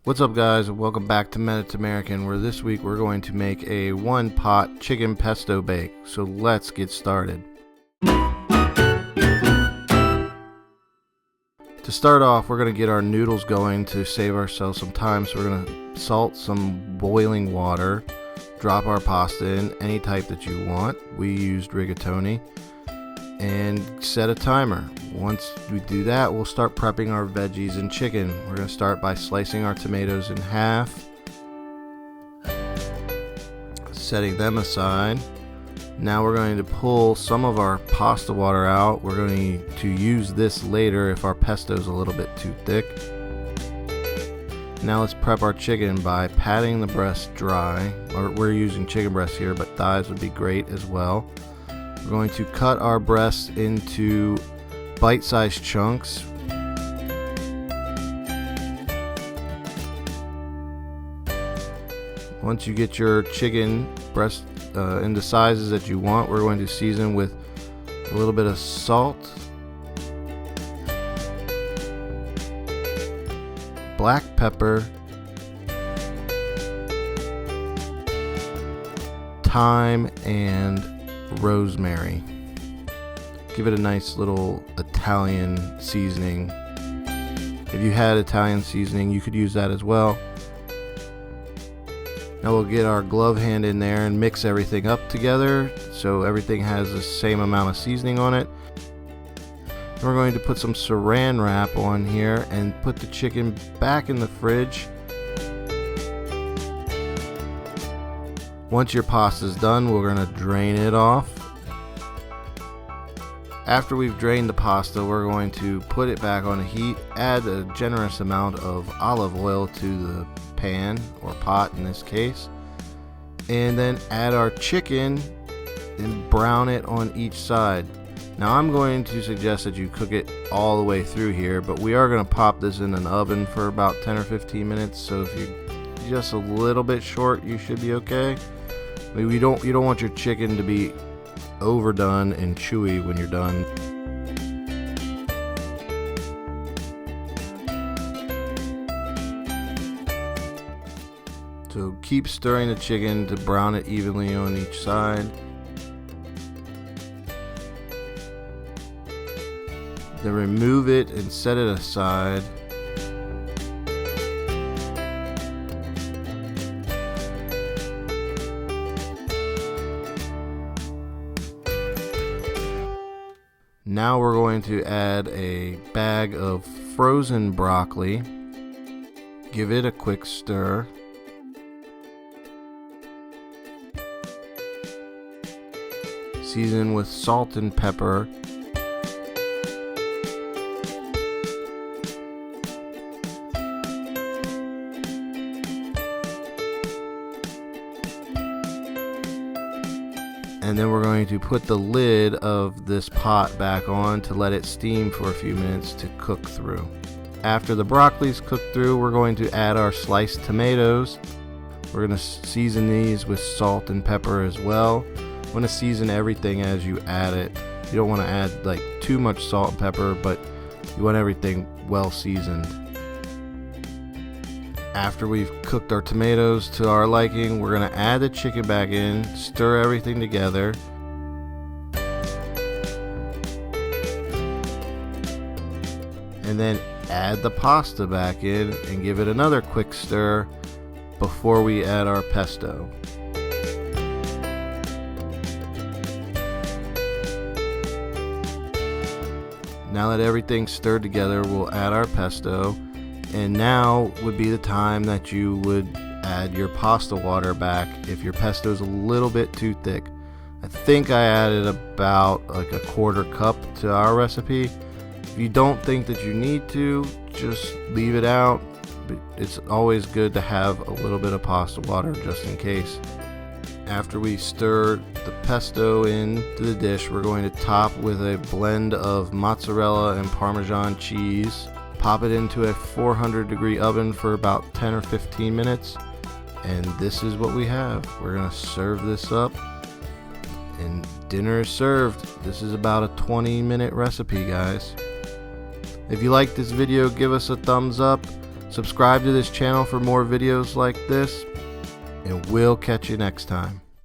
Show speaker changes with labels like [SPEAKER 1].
[SPEAKER 1] What's up, guys, and welcome back to Minutes American, where this week we're going to make a one-pot chicken pesto bake. So let's get started. To start off, we're going to get our noodles going to save ourselves some time. So we're going to salt some boiling water, drop our pasta in, any type that you want. We used Rigatoni, and set a timer. Once we do that, we'll start prepping our veggies and chicken. We're going to start by slicing our tomatoes in half, setting them aside. Now we're going to pull some of our pasta water out. We're going to use this later if our pesto is a little bit too thick. Now let's prep our chicken by patting the breast dry. We're using chicken breast here, but thighs would be great as well. We're going to cut our breasts into bite-sized chunks. Once you get your chicken breast into sizes that you want, we're going to season with a little bit of salt, black pepper, thyme, and rosemary. Give it a nice little Italian seasoning. If you had Italian seasoning, you could use that as well. Now we'll get our glove hand in there and mix everything up together so everything has the same amount of seasoning on it. And we're going to put some saran wrap on here and put the chicken back in the fridge. Once your pasta is done, we're going to drain it off. After we've drained the pasta, we're going to put it back on the heat, add a generous amount of olive oil to the pan, or pot in this case, and then add our chicken and brown it on each side. Now I'm going to suggest that you cook it all the way through here, but we are going to pop this in an oven for about 10 or 15 minutes, so if you're just a little bit short, you should be okay. I mean, you don't want your chicken to be overdone and chewy when you're done. So keep stirring the chicken to brown it evenly on each side. Then remove it and set it aside. Now we're going to add a bag of frozen broccoli. Give it a quick stir. Season with salt and pepper. And then we're going to put the lid of this pot back on to let it steam for a few minutes to cook through. After the broccoli's cooked through, we're going to add our sliced tomatoes. We're going to season these with salt and pepper as well. You want to season everything as you add it. You don't want to add like too much salt and pepper, but you want everything well seasoned. After we've cooked our tomatoes to our liking, we're going to add the chicken back in, stir everything together. And then add the pasta back in and give it another quick stir before we add our pesto. Now that everything's stirred together, we'll add our pesto. And now would be the time that you would add your pasta water back if your pesto is a little bit too thick. I think I added about like a quarter cup to our recipe. If you don't think that you need to, just leave it out. But it's always good to have a little bit of pasta water just in case. After we stir the pesto into the dish, we're going to top with a blend of mozzarella and Parmesan cheese. Pop it into a 400-degree oven for about 10 or 15 minutes, and this is what we have. We're going to serve this up, and dinner is served. This is about a 20-minute recipe, guys. If you like this video, give us a thumbs up. Subscribe to this channel for more videos like this, and we'll catch you next time.